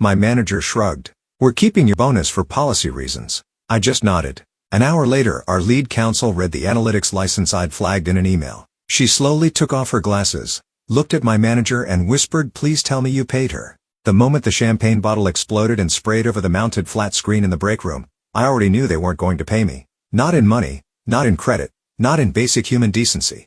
My manager shrugged. "We're keeping your bonus for policy reasons." I just nodded. An hour later, our lead counsel read the analytics license I'd flagged in an email. She slowly took off her glasses, looked at my manager and whispered, "Please tell me you paid her." The moment the champagne bottle exploded and sprayed over the mounted flat screen in the break room, I already knew they weren't going to pay me. Not in money, not in credit, not in basic human decency.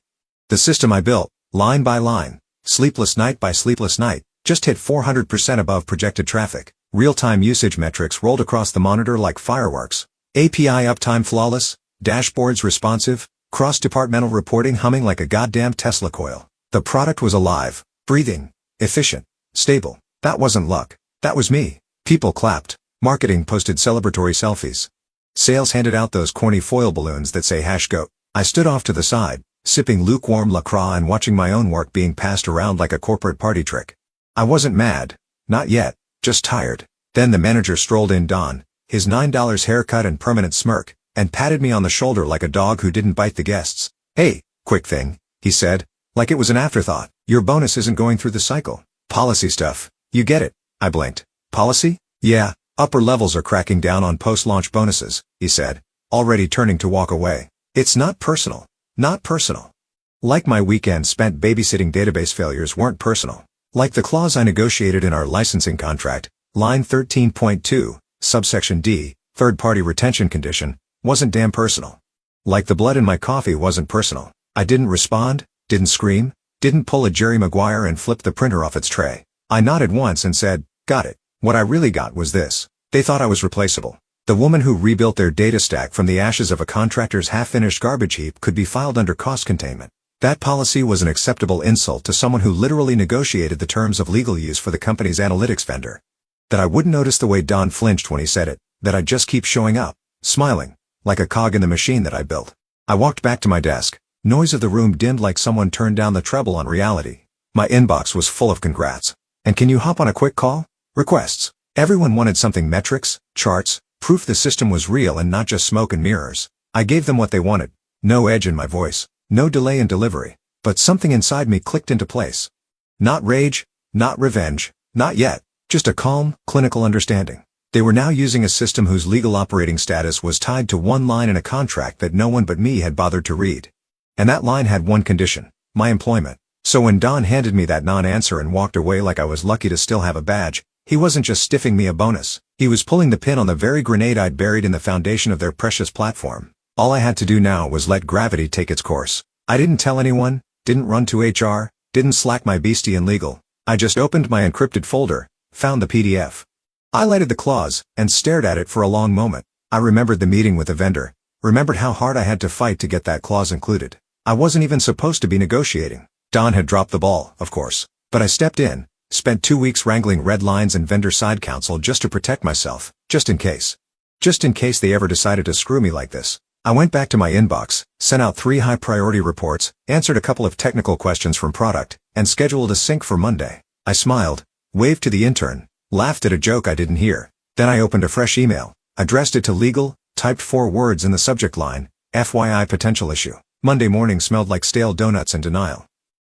The system I built, line by line, sleepless night by sleepless night, just hit 400% above projected traffic. Real-time usage metrics rolled across the monitor like fireworks. API uptime flawless, dashboards responsive, cross-departmental reporting humming like a goddamn Tesla coil. The product was alive, breathing, efficient, stable. That wasn't luck. That was me. People clapped. Marketing posted celebratory selfies. Sales handed out those corny foil balloons that say #GOAT. I stood off to the side, sipping lukewarm LaCroix and watching my own work being passed around like a corporate party trick. I wasn't mad. Not yet. Just tired. Then the manager strolled in, Don, his $9 haircut and permanent smirk, and patted me on the shoulder like a dog who didn't bite the guests. "Hey, quick thing," he said, like it was an afterthought. "Your bonus isn't going through the cycle. Policy stuff. You get it." I blinked. "Policy?" "Yeah, upper levels are cracking down on post-launch bonuses," he said, already turning to walk away. "It's not personal. Not personal." Like my weekend spent babysitting database failures weren't personal. Like the clause I negotiated in our licensing contract, line 13.2, subsection D, third-party retention condition, wasn't damn personal. Like the blood in my coffee wasn't personal. I didn't respond, didn't scream, didn't pull a Jerry Maguire and flip the printer off its tray. I nodded once and said, "Got it." What I really got was this. They thought I was replaceable. The woman who rebuilt their data stack from the ashes of a contractor's half-finished garbage heap could be filed under cost containment. That policy was an acceptable insult to someone who literally negotiated the terms of legal use for the company's analytics vendor. That I wouldn't notice the way Don flinched when he said it, that I'd just keep showing up, smiling, like a cog in the machine that I built. I walked back to my desk. Noise of the room dimmed like someone turned down the treble on reality. My inbox was full of congrats. And "can you hop on a quick call?" requests. Everyone wanted something: metrics, charts, proof the system was real and not just smoke and mirrors. I gave them what they wanted. No edge in my voice, no delay in delivery, but something inside me clicked into place. Not rage, not revenge, not yet, just a calm, clinical understanding. They were now using a system whose legal operating status was tied to one line in a contract that no one but me had bothered to read. And that line had one condition: my employment. So when Don handed me that non-answer and walked away like I was lucky to still have a badge, he wasn't just stiffing me a bonus. He was pulling the pin on the very grenade I'd buried in the foundation of their precious platform. All I had to do now was let gravity take its course. I didn't tell anyone, didn't run to HR, didn't slack my beastie in legal. I just opened my encrypted folder, found the PDF. Highlighted the clause, and stared at it for a long moment. I remembered the meeting with the vendor, remembered how hard I had to fight to get that clause included. I wasn't even supposed to be negotiating. Don had dropped the ball, of course. But I stepped in, spent 2 weeks wrangling red lines and vendor side counsel just to protect myself, just in case. Just in case they ever decided to screw me like this. I went back to my inbox, sent out 3 high-priority reports, answered a couple of technical questions from product, and scheduled a sync for Monday. I smiled, waved to the intern, laughed at a joke I didn't hear. Then I opened a fresh email, addressed it to legal, typed 4 words in the subject line: FYI potential issue. Monday morning smelled like stale donuts and denial.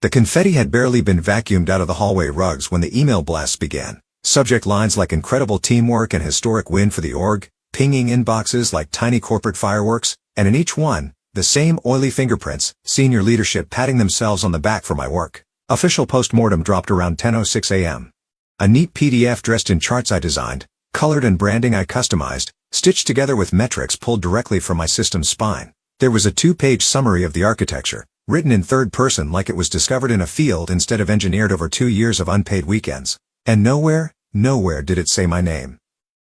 The confetti had barely been vacuumed out of the hallway rugs when the email blasts began. Subject lines like incredible teamwork and historic win for the org, pinging inboxes like tiny corporate fireworks, and in each one, the same oily fingerprints, senior leadership patting themselves on the back for my work. Official postmortem dropped around 10:06 a.m. A neat PDF dressed in charts I designed, colored and branding I customized, stitched together with metrics pulled directly from my system's spine. There was a 2-page summary of the architecture, written in third person like it was discovered in a field instead of engineered over 2 years of unpaid weekends. And nowhere did it say my name.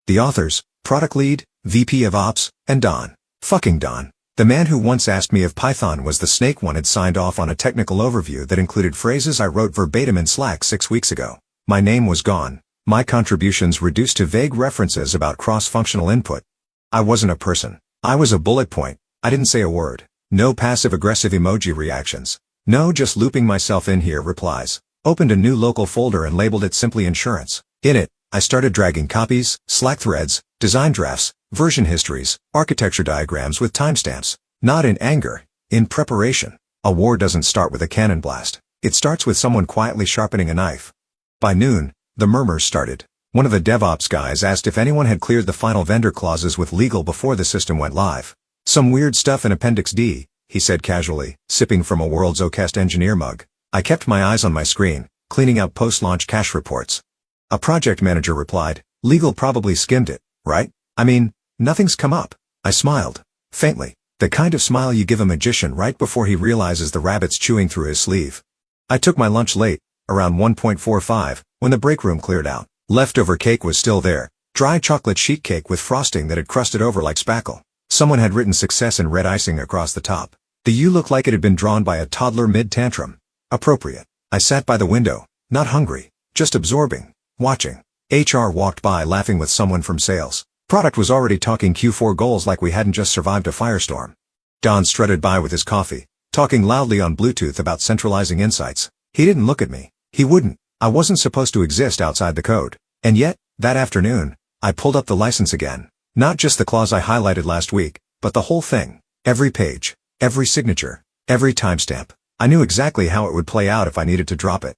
The authors, product lead, VP of Ops, and Don. Fucking Don. The man who once asked me if Python was the snake one had signed off on a technical overview that included phrases I wrote verbatim in Slack 6 weeks ago. My name was gone. My contributions reduced to vague references about cross-functional input. I wasn't a person. I was a bullet point. I didn't say a word. No passive-aggressive emoji reactions. No just looping myself in here replies. Opened a new local folder and labeled it simply insurance. In it, I started dragging copies, Slack threads, design drafts, version histories, architecture diagrams with timestamps. Not in anger, in preparation. A war doesn't start with a cannon blast. It starts with someone quietly sharpening a knife. By noon, the murmurs started. One of the DevOps guys asked if anyone had cleared the final vendor clauses with legal before the system went live. Some weird stuff in Appendix D, he said casually, sipping from a World's Oakest engineer mug. I kept my eyes on my screen, cleaning out post-launch cache reports. A project manager replied, legal probably skimmed it, right? I mean, nothing's come up. I smiled. Faintly. The kind of smile you give a magician right before he realizes the rabbit's chewing through his sleeve. I took my lunch late, around 1:45, when the break room cleared out. Leftover cake was still there, dry chocolate sheet cake with frosting that had crusted over like spackle. Someone had written success in red icing across the top. The U looked like it had been drawn by a toddler mid-tantrum. Appropriate. I sat by the window, not hungry, just absorbing, watching. HR walked by laughing with someone from sales. Product was already talking Q4 goals like we hadn't just survived a firestorm. Don strutted by with his coffee, talking loudly on Bluetooth about centralizing insights. He didn't look at me. He wouldn't. I wasn't supposed to exist outside the code. And yet, that afternoon, I pulled up the license again. Not just the clause I highlighted last week, but the whole thing. Every page, every signature, every timestamp. I knew exactly how it would play out if I needed to drop it.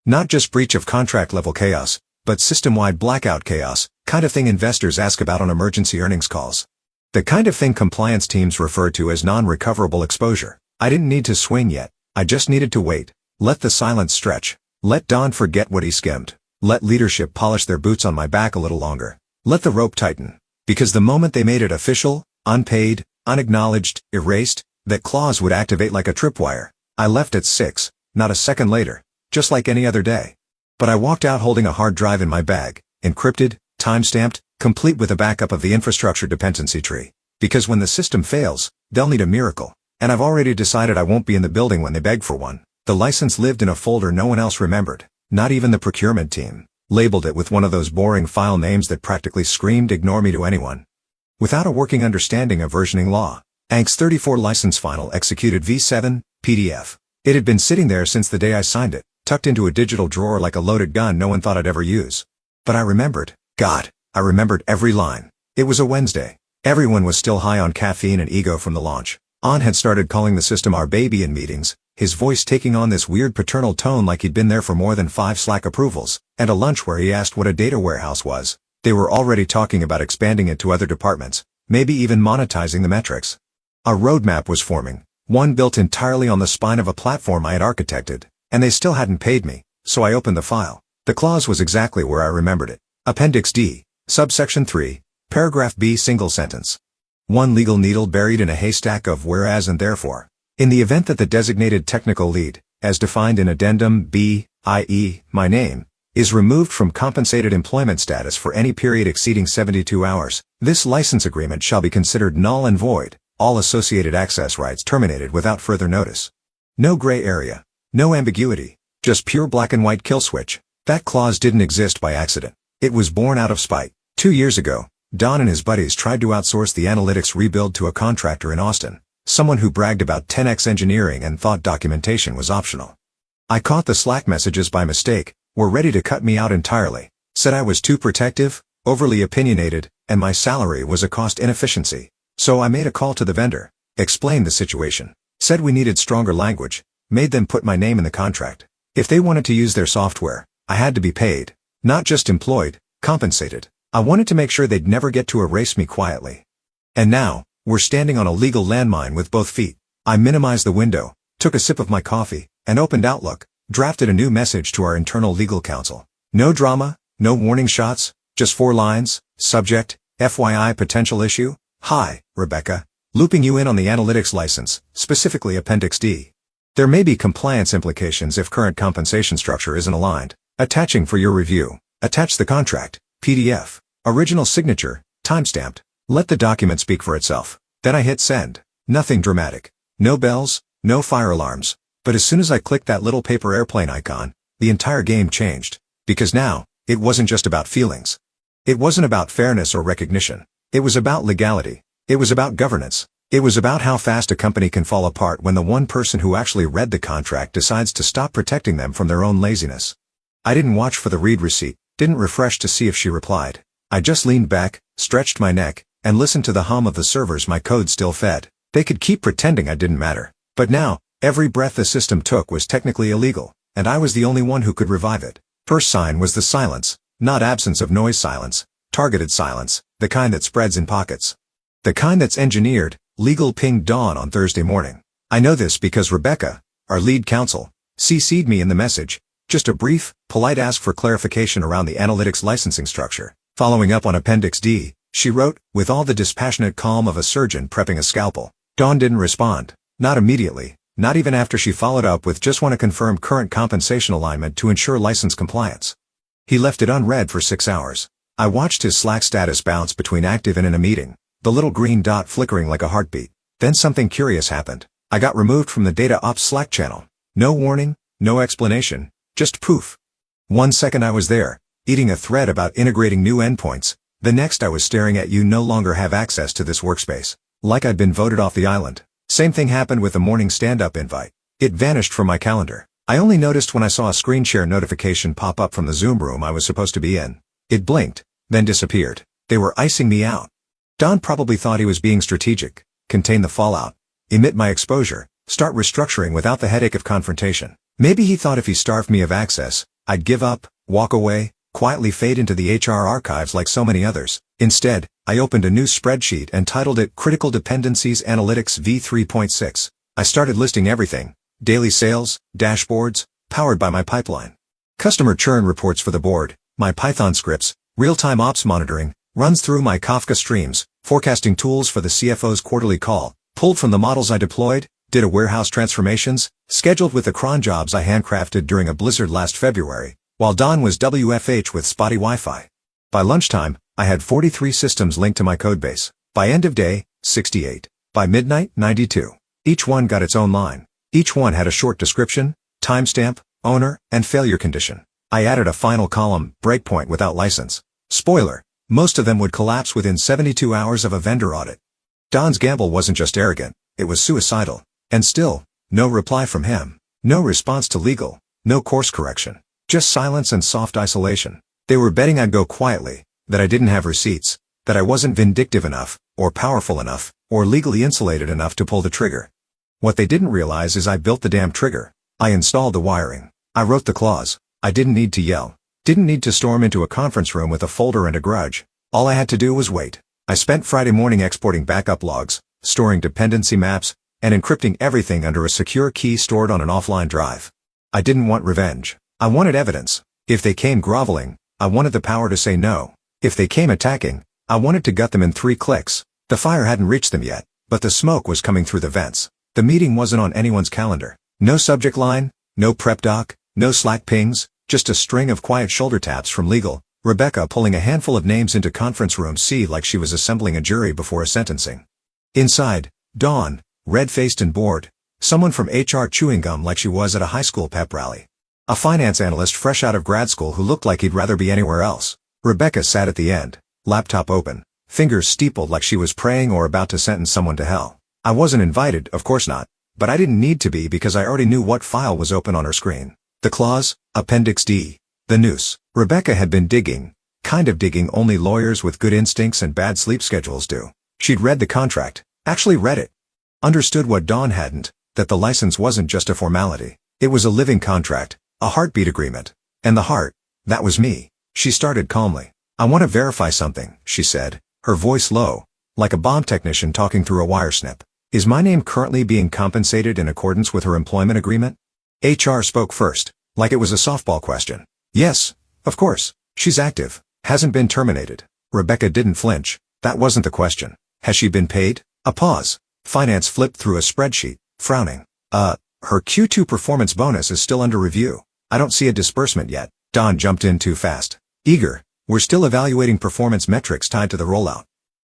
Not just breach of contract level chaos, but system-wide blackout chaos, kind of thing investors ask about on emergency earnings calls. The kind of thing compliance teams refer to as non-recoverable exposure. I didn't need to swing yet. I just needed to wait. Let the silence stretch. Let Don forget what he skimmed. Let leadership polish their boots on my back a little longer. Let the rope tighten. Because the moment they made it official, unpaid, unacknowledged, erased, that clause would activate like a tripwire. I left at 6, not a second later, just like any other day. But I walked out holding a hard drive in my bag, encrypted, time-stamped, complete with a backup of the infrastructure dependency tree. Because when the system fails, they'll need a miracle. And I've already decided I won't be in the building when they beg for one. The license lived in a folder no one else remembered, not even the procurement team. Labeled it with one of those boring file names that practically screamed ignore me to anyone. Without a working understanding of versioning law, ANC's 34 license final executed V7, PDF. It had been sitting there since the day I signed it, tucked into a digital drawer like a loaded gun no one thought I'd ever use. But I remembered. God, I remembered every line. It was a Wednesday. Everyone was still high on caffeine and ego from the launch. An had started calling the system our baby in meetings, his voice taking on this weird paternal tone like he'd been there for more than 5 Slack approvals, and a lunch where he asked what a data warehouse was. They were already talking about expanding it to other departments, maybe even monetizing the metrics. A roadmap was forming, one built entirely on the spine of a platform I had architected, and they still hadn't paid me, so I opened the file. The clause was exactly where I remembered it. Appendix D, subsection 3, paragraph B, single sentence. One legal needle buried in a haystack of whereas and therefore. In the event that the designated technical lead, as defined in addendum B, i.e., my name, is removed from compensated employment status for any period exceeding 72 hours, this license agreement shall be considered null and void, all associated access rights terminated without further notice. No gray area. No ambiguity. Just pure black and white kill switch. That clause didn't exist by accident. It was born out of spite. 2 years ago, Don and his buddies tried to outsource the analytics rebuild to a contractor in Austin, someone who bragged about 10x engineering and thought documentation was optional. I caught the Slack messages by mistake, were ready to cut me out entirely, said I was too protective, overly opinionated, and my salary was a cost inefficiency. So I made a call to the vendor, explained the situation, said we needed stronger language, made them put my name in the contract. If they wanted to use their software, I had to be paid, not just employed, compensated. I wanted to make sure they'd never get to erase me quietly. And now, we're standing on a legal landmine with both feet. I minimized the window, took a sip of my coffee, and opened Outlook, drafted a new message to our internal legal counsel. No drama, no warning shots, just 4 lines, subject, FYI potential issue. Hi, Rebecca. Looping you in on the analytics license, specifically Appendix D. There may be compliance implications if current compensation structure isn't aligned. Attaching for your review. Attach the contract, PDF. Original signature, timestamped. Let the document speak for itself. Then I hit send. Nothing dramatic. No bells, no fire alarms. But as soon as I clicked that little paper airplane icon, the entire game changed. Because now, it wasn't just about feelings. It wasn't about fairness or recognition. It was about legality. It was about governance. It was about how fast a company can fall apart when the one person who actually read the contract decides to stop protecting them from their own laziness. I didn't watch for the read receipt, didn't refresh to see if she replied. I just leaned back, stretched my neck, and listened to the hum of the servers my code still fed. They could keep pretending I didn't matter. But now, every breath the system took was technically illegal, and I was the only one who could revive it. First sign was the silence. Not absence of noise silence, targeted silence, the kind that spreads in pockets. The kind that's engineered. Legal pinged Dawn on Thursday morning. I know this because Rebecca, our lead counsel, CC'd me in the message. Just a brief, polite ask for clarification around the analytics licensing structure. Following up on Appendix D, she wrote, with all the dispassionate calm of a surgeon prepping a scalpel. Dawn didn't respond. Not immediately, not even after she followed up with just want to confirm current compensation alignment to ensure license compliance. He left it unread for 6 hours. I watched his Slack status bounce between active and in a meeting, the little green dot flickering like a heartbeat. Then something curious happened. I got removed from the Data Ops Slack channel. No warning, no explanation, just poof. 1 second I was there, eating a thread about integrating new endpoints. The next I was staring at you no longer have access to this workspace. Like I'd been voted off the island. Same thing happened with the morning stand-up invite. It vanished from my calendar. I only noticed when I saw a screen share notification pop up from the Zoom room I was supposed to be in. It blinked, then disappeared. They were icing me out. Don probably thought he was being strategic, contain the fallout, emit my exposure, start restructuring without the headache of confrontation. Maybe he thought if he starved me of access, I'd give up, walk away, quietly fade into the HR archives like so many others. Instead, I opened a new spreadsheet and titled it Critical Dependencies Analytics V3.6. I started listing everything: daily sales, dashboards, powered by my pipeline. Customer churn reports for the board, my Python scripts, real-time ops monitoring, runs through my Kafka streams, forecasting tools for the CFO's quarterly call, pulled from the models I deployed, did a warehouse transformations, scheduled with the cron jobs I handcrafted during a blizzard last February, while Don was WFH with spotty Wi-Fi. By lunchtime, I had 43 systems linked to my codebase. By end of day, 68. By midnight, 92. Each one got its own line. Each one had a short description, timestamp, owner, and failure condition. I added a final column, breakpoint without license. Spoiler, most of them would collapse within 72 hours of a vendor audit. Don's gamble wasn't just arrogant, it was suicidal. And still, no reply from him. No response to legal. No course correction. Just silence and soft isolation. They were betting I'd go quietly, that I didn't have receipts, that I wasn't vindictive enough, or powerful enough, or legally insulated enough to pull the trigger. What they didn't realize is I built the damn trigger. I installed the wiring. I wrote the clause. I didn't need to yell. Didn't need to storm into a conference room with a folder and a grudge. All I had to do was wait. I spent Friday morning exporting backup logs, storing dependency maps, and encrypting everything under a secure key stored on an offline drive. I didn't want revenge. I wanted evidence. If they came groveling, I wanted the power to say no. If they came attacking, I wanted to gut them in 3 clicks. The fire hadn't reached them yet, but the smoke was coming through the vents. The meeting wasn't on anyone's calendar. No subject line, no prep doc, no Slack pings, just a string of quiet shoulder taps from legal, Rebecca pulling a handful of names into conference room C like she was assembling a jury before a sentencing. Inside, Dawn, red-faced and bored, someone from HR chewing gum like she was at a high school pep rally. A finance analyst fresh out of grad school who looked like he'd rather be anywhere else. Rebecca sat at the end, laptop open, fingers steepled like she was praying or about to sentence someone to hell. I wasn't invited, of course not, but I didn't need to be because I already knew what file was open on her screen. The clause, Appendix D. The noose. Rebecca had been digging, kind of digging only lawyers with good instincts and bad sleep schedules do. She'd read the contract, actually read it. Understood what Dawn hadn't, that the license wasn't just a formality. It was a living contract, a heartbeat agreement. And the heart, that was me. She started calmly. I want to verify something, she said, her voice low, like a bomb technician talking through a wire snip. Is my name currently being compensated in accordance with her employment agreement? HR spoke first, like it was a softball question. Yes, of course. She's active. Hasn't been terminated. Rebecca didn't flinch. That wasn't the question. Has she been paid? A pause. Finance flipped through a spreadsheet, frowning. Her Q2 performance bonus is still under review. I don't see a disbursement yet. Don jumped in too fast. Eager. We're still evaluating performance metrics tied to the rollout.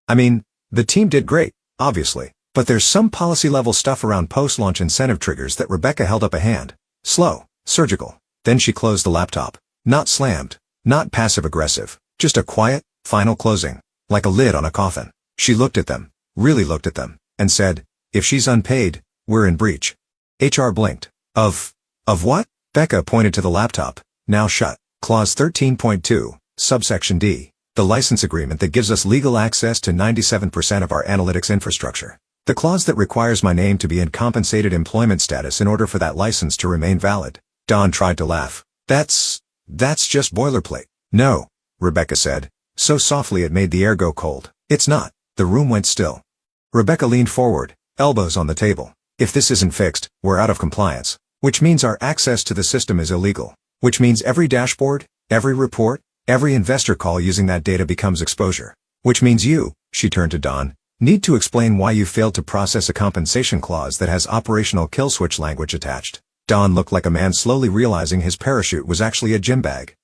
I mean, the team did great, obviously. But there's some policy-level stuff around post-launch incentive triggers that Rebecca held up a hand. Slow, surgical. Then she closed the laptop. Not slammed. Not passive-aggressive. Just a quiet, final closing. Like a lid on a coffin. She looked at them, really looked at them, and said, if she's unpaid, we're in breach. HR blinked. Of what? Becca pointed to the laptop, now shut. Clause 13.2, subsection D. The license agreement that gives us legal access to 97% of our analytics infrastructure. The clause that requires my name to be in compensated employment status in order for that license to remain valid. Don tried to laugh. That's just boilerplate. No, Rebecca said, so softly it made the air go cold. It's not. The room went still. Rebecca leaned forward, elbows on the table. If this isn't fixed, we're out of compliance. Which means our access to the system is illegal. Which means every dashboard, every report, every investor call using that data becomes exposure. Which means you, she turned to Don, need to explain why you failed to process a compensation clause that has operational kill switch language attached. Don looked like a man slowly realizing his parachute was actually a gym bag.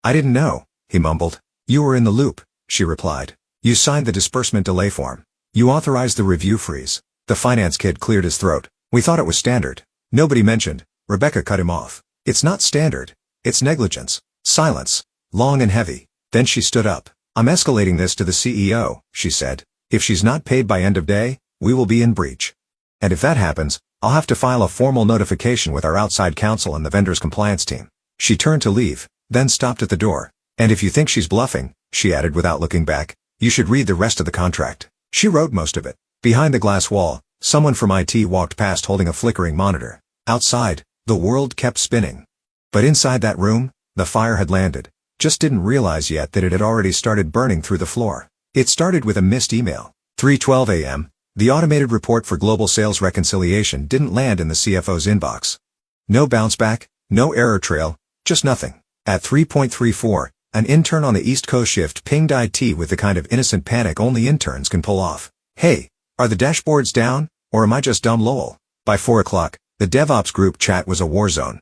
I didn't know, he mumbled. You were in the loop, she replied. You signed the disbursement delay form. You authorized the review freeze. The finance kid cleared his throat. We thought it was standard. Nobody mentioned. Rebecca cut him off. It's not standard. It's negligence. Silence. Long and heavy. Then she stood up. I'm escalating this to the CEO, she said. If she's not paid by end of day, we will be in breach. And if that happens, I'll have to file a formal notification with our outside counsel and the vendor's compliance team. She turned to leave, then stopped at the door. And if you think she's bluffing, she added without looking back, you should read the rest of the contract. She wrote most of it. Behind the glass wall, someone from IT walked past holding a flickering monitor. Outside, the world kept spinning. But inside that room, the fire had landed. Just didn't realize yet that it had already started burning through the floor. It started with a missed email. 3:12 a.m., the automated report for global sales reconciliation didn't land in the CFO's inbox. No bounce back, no error trail, just nothing. At 3:34, an intern on the East Coast shift pinged IT with the kind of innocent panic only interns can pull off. Hey, are the dashboards down, or am I just dumb lol? By 4 o'clock, the DevOps group chat was a war zone.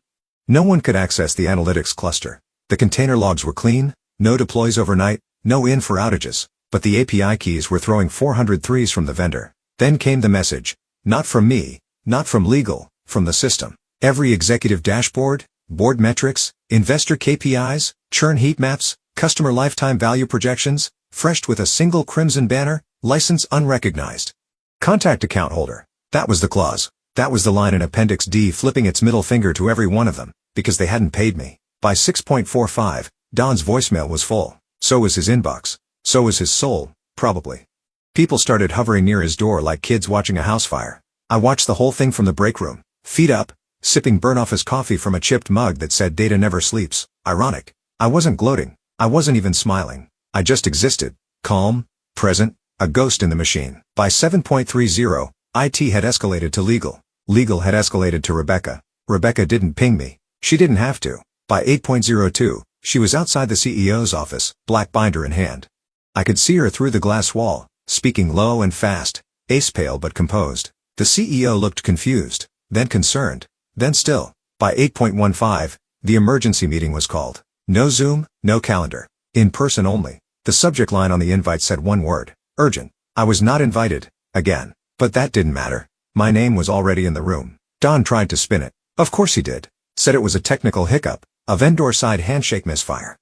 No one could access the analytics cluster. The container logs were clean, no deploys overnight, no in for outages, but the API keys were throwing 400 threes from the vendor. Then came the message. Not from me, not from legal, from the system. Every executive dashboard, board metrics, investor KPIs, churn heat maps, customer lifetime value projections, freshed with a single crimson banner, license unrecognized. Contact account holder. That was the clause. That was the line in Appendix D flipping its middle finger to every one of them, because they hadn't paid me. By 6:45, Don's voicemail was full. So was his inbox. So was his soul, probably. People started hovering near his door like kids watching a house fire. I watched the whole thing from the break room, feet up, sipping burnt-off-his coffee from a chipped mug that said data never sleeps. Ironic. I wasn't gloating. I wasn't even smiling. I just existed. Calm, present, a ghost in the machine. By 7:30, IT had escalated to legal. Legal had escalated to Rebecca. Rebecca didn't ping me. She didn't have to. By 8:02, she was outside the CEO's office, black binder in hand. I could see her through the glass wall, speaking low and fast, ace pale but composed. The CEO looked confused, then concerned, then still. By 8:15, the emergency meeting was called. No Zoom, no calendar. In person only. The subject line on the invite said one word. Urgent. I was not invited, again. But that didn't matter. My name was already in the room. Don tried to spin it. Of course he did. Said it was a technical hiccup, a vendor-side handshake misfire.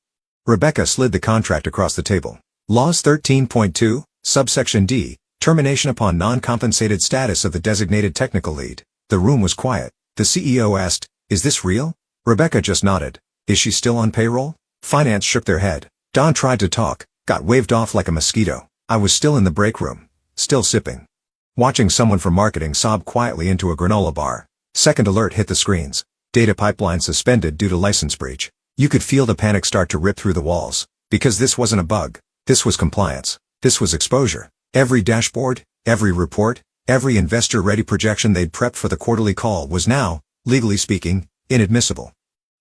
Rebecca slid the contract across the table. Laws 13.2, subsection D, termination upon non-compensated status of the designated technical lead. The room was quiet. The CEO asked, is this real? Rebecca just nodded. Is she still on payroll? Finance shook their head. Don tried to talk, got waved off like a mosquito. I was still in the break room, still sipping. Watching someone from marketing sob quietly into a granola bar. Second alert hit the screens. Data pipeline suspended due to license breach. You could feel the panic start to rip through the walls. Because this wasn't a bug. This was compliance. This was exposure. Every dashboard, every report, every investor-ready projection they'd prepped for the quarterly call was now, legally speaking, inadmissible.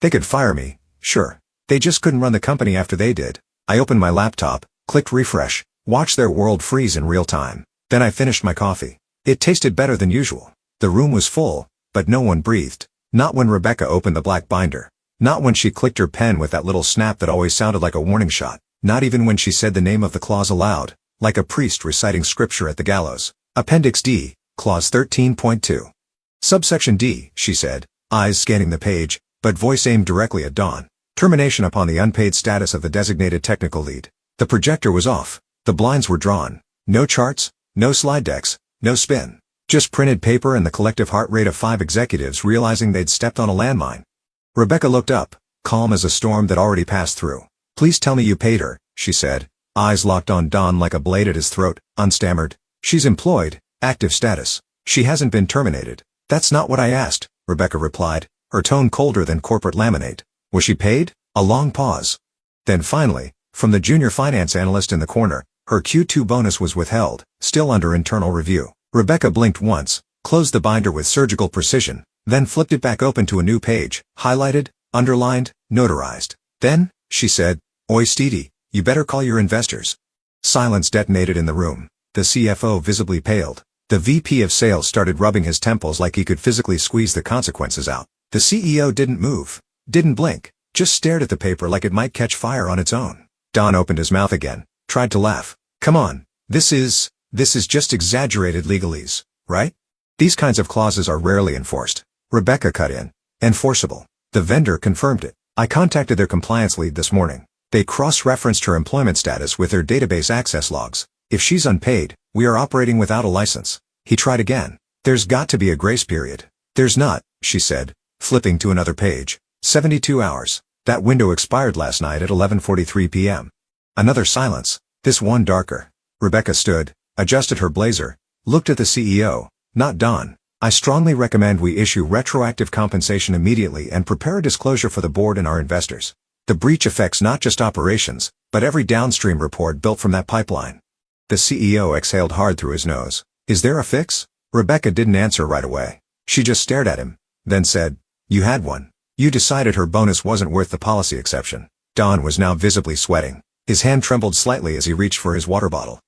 They could fire me, sure. They just couldn't run the company after they did. I opened my laptop, clicked refresh, watched their world freeze in real time. Then I finished my coffee. It tasted better than usual. The room was full, but no one breathed. Not when Rebecca opened the black binder. Not when she clicked her pen with that little snap that always sounded like a warning shot. Not even when she said the name of the clause aloud, like a priest reciting scripture at the gallows. Appendix D, Clause 13.2. Subsection D, she said, eyes scanning the page, but voice aimed directly at Don. Termination upon the unpaid status of the designated technical lead. The projector was off. The blinds were drawn. No charts, no slide decks, no spin. Just printed paper and the collective heart rate of 5 executives realizing they'd stepped on a landmine. Rebecca looked up, calm as a storm that already passed through. Please tell me you paid her, she said, eyes locked on Don like a blade at his throat, unstammered. She's employed, active status. She hasn't been terminated. That's not what I asked, Rebecca replied, her tone colder than corporate laminate. Was she paid? A long pause. Then finally, From the junior finance analyst in the corner, her Q2 bonus was withheld, still under internal review. Rebecca blinked once, closed the binder with surgical precision, then flipped it back open to a new page, highlighted, underlined, notarized. Then, she said, "Oi Steedy, you better call your investors." Silence detonated in the room. The CFO visibly paled. The VP of sales started rubbing his temples like he could physically squeeze the consequences out. The CEO didn't move, didn't blink, just stared at the paper like it might catch fire on its own. Don opened his mouth again, tried to laugh. "Come on, this is just exaggerated legalese, right? These kinds of clauses are rarely enforced." Rebecca cut in. "Enforceable." The vendor confirmed it. "I contacted their compliance lead this morning. They cross-referenced her employment status with their database access logs. If she's unpaid, we are operating without a license." He tried again. "There's got to be a grace period." "There's not," she said, flipping to another page. 72 hours. That window expired last night at 11:43 p.m. Another silence, this one darker. Rebecca stood, adjusted her blazer, looked at the CEO. "Not Don. I strongly recommend we issue retroactive compensation immediately and prepare a disclosure for the board and our investors. The breach affects not just operations, but every downstream report built from that pipeline." The CEO exhaled hard through his nose. "Is there a fix?" Rebecca didn't answer right away. She just stared at him, then said, "You had one. You decided her bonus wasn't worth the policy exception." Don was now visibly sweating. His hand trembled slightly as he reached for his water bottle.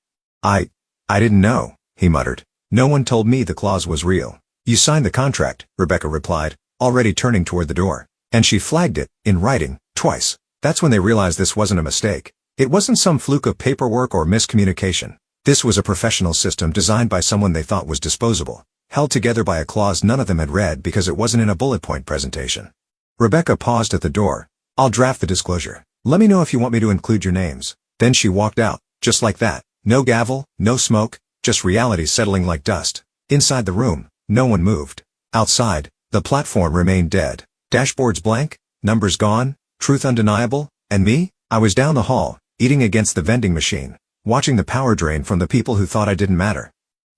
I didn't know," he muttered. "No one told me the clause was real." "You signed the contract," Rebecca replied, already turning toward the door. "And she flagged it, in writing, twice." That's when they realized this wasn't a mistake. It wasn't some fluke of paperwork or miscommunication. This was a professional system designed by someone they thought was disposable, held together by a clause none of them had read because it wasn't in a bullet point presentation. Rebecca paused at the door. "I'll draft the disclosure. Let me know if you want me to include your names." Then she walked out, just like that. No gavel, no smoke, just reality settling like dust. Inside the room, no one moved. Outside, the platform remained dead. Dashboards blank, numbers gone, truth undeniable, and me? I was down the hall, eating against the vending machine, watching the power drain from the people who thought I didn't matter.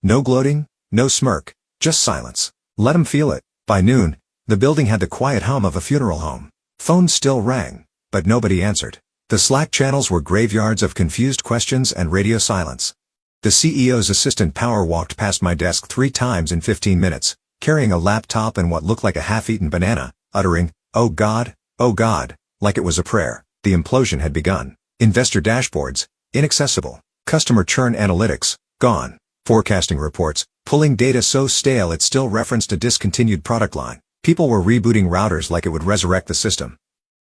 No gloating, no smirk, just silence. Let 'em feel it. By noon, the building had the quiet hum of a funeral home. Phones still rang, but nobody answered. The Slack channels were graveyards of confused questions and radio silence. The CEO's assistant power walked past my desk 3 times in 15 minutes, carrying a laptop and what looked like a half-eaten banana, uttering, oh God," like it was a prayer. The implosion had begun. Investor dashboards, inaccessible. Customer churn analytics, gone. Forecasting reports, pulling data so stale it still referenced a discontinued product line. People were rebooting routers like it would resurrect the system.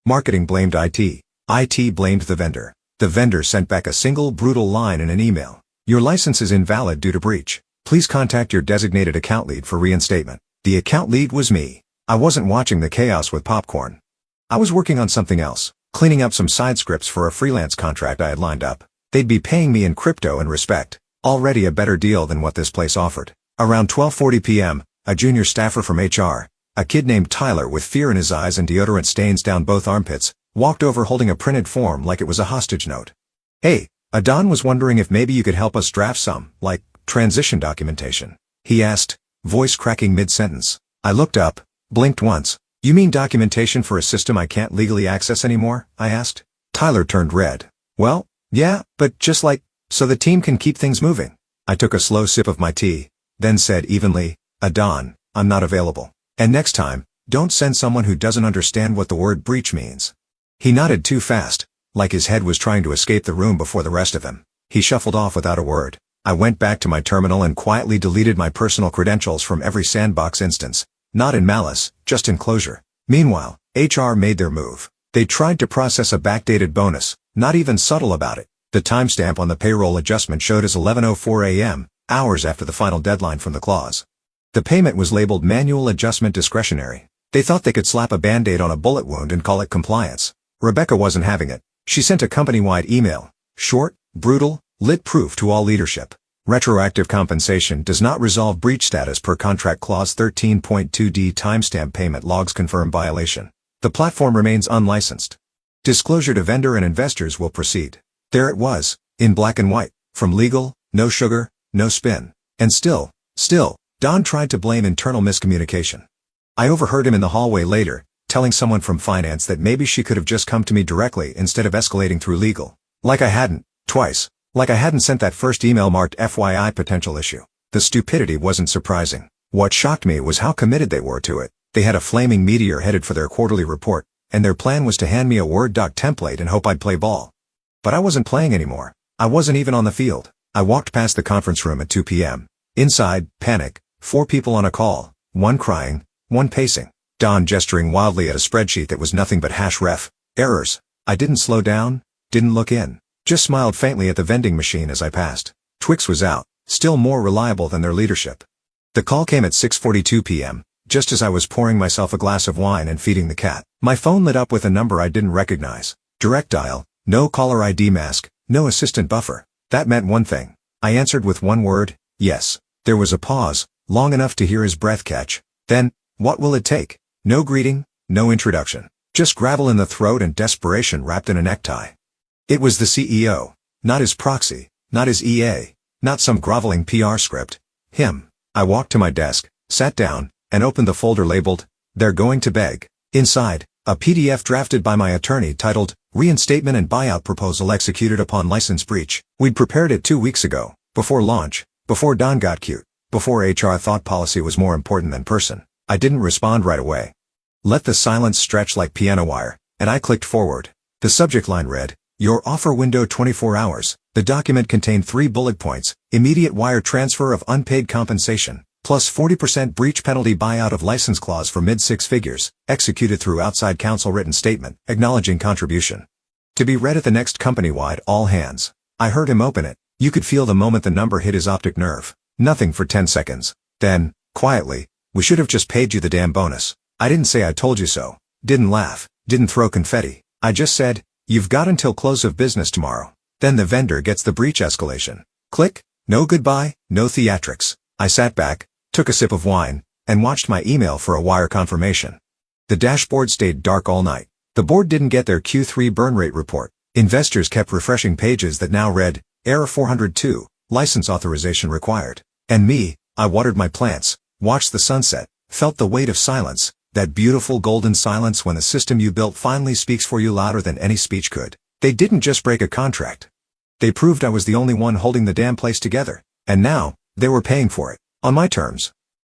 Marketing blamed IT. IT blamed the vendor. The vendor sent back a single brutal line in an email. "Your license is invalid due to breach. Please contact your designated account lead for reinstatement." The account lead was me. I wasn't watching the chaos with popcorn. I was working on something else, cleaning up some side scripts for a freelance contract I had lined up. They'd be paying me in crypto and respect. Already a better deal than what this place offered. Around 12:40 p.m., a junior staffer from HR, a kid named Tyler with fear in his eyes and deodorant stains down both armpits, walked over holding a printed form like it was a hostage note. "Hey, Don was wondering if maybe you could help us draft some, like, transition documentation," he asked, voice cracking mid-sentence. I looked up, blinked once. "You mean documentation for a system I can't legally access anymore?" I asked. Tyler turned red. "Well, yeah, but just like, so the team can keep things moving." I took a slow sip of my tea, then said evenly, "Don, I'm not available. And next time, don't send someone who doesn't understand what the word breach means." He nodded too fast, like his head was trying to escape the room before the rest of him. He shuffled off without a word. I went back to my terminal and quietly deleted my personal credentials from every sandbox instance, not in malice, just in closure. Meanwhile, HR made their move. They tried to process a backdated bonus, not even subtle about it. The timestamp on the payroll adjustment showed as 11:04 a.m., hours after the final deadline from the clause. The payment was labeled manual adjustment discretionary. They thought they could slap a band-aid on a bullet wound and call it compliance. Rebecca wasn't having it. She sent a company-wide email. Short, brutal, lit proof to all leadership. Retroactive compensation does not resolve breach status per contract clause 13.2d timestamp payment logs confirm violation. The platform remains unlicensed. Disclosure to vendor and investors will proceed. There it was, in black and white. From legal, no sugar, no spin. And still, Don tried to blame internal miscommunication. I overheard him in the hallway later, telling someone from finance that maybe she could have just come to me directly instead of escalating through legal. Like I hadn't, twice. Like I hadn't sent that first email marked FYI potential issue. The stupidity wasn't surprising. What shocked me was how committed they were to it. They had a flaming meteor headed for their quarterly report, and their plan was to hand me a Word doc template and hope I'd play ball. But I wasn't playing anymore. I wasn't even on the field. I walked past the conference room at 2 p.m. Inside, panic, 4 people on a call, 1 crying, 1 pacing. Don gesturing wildly at a spreadsheet that was nothing but #ref errors. I didn't slow down, didn't look in, just smiled faintly at the vending machine as I passed. Twix was out, still more reliable than their leadership. The call came at 6:42 p.m., just as I was pouring myself a glass of wine and feeding the cat. My phone lit up with a number I didn't recognize. Direct dial, no caller ID mask, no assistant buffer. That meant one thing. I answered with one word, yes. There was a pause, long enough to hear his breath catch. Then, what will it take? No greeting, no introduction. Just gravel in the throat and desperation wrapped in a necktie. It was the CEO. Not his proxy, not his EA, not some groveling PR script. Him. I walked to my desk, sat down, and opened the folder labeled, "They're going to beg." Inside, a PDF drafted by my attorney titled, "Reinstatement and Buyout Proposal Executed Upon License Breach." We'd prepared it 2 weeks ago, before launch, before Don got cute, before HR thought policy was more important than person. I didn't respond right away. Let the silence stretch like piano wire, and I clicked forward. The subject line read, "Your offer window 24 hours. The document contained 3 bullet points: immediate wire transfer of unpaid compensation, plus 40% breach penalty buyout of license clause for mid-6 figures, executed through outside counsel written statement, acknowledging contribution. To be read at the next company-wide all hands." I heard him open it. You could feel the moment the number hit his optic nerve. Nothing for 10 seconds. Then, quietly, "We should have just paid you the damn bonus." I didn't say I told you so. Didn't laugh. Didn't throw confetti. I just said, "You've got until close of business tomorrow." Then the vendor gets the breach escalation. Click. No goodbye, no theatrics. I sat back, took a sip of wine, and watched my email for a wire confirmation. The dashboard stayed dark all night. The board didn't get their Q3 burn rate report. Investors kept refreshing pages that now read, "Error 402, license authorization required." And me, I watered my plants, watched the sunset, felt the weight of silence, that beautiful golden silence when the system you built finally speaks for you louder than any speech could. They didn't just break a contract. They proved I was the only one holding the damn place together. And now, they were paying for it. On my terms.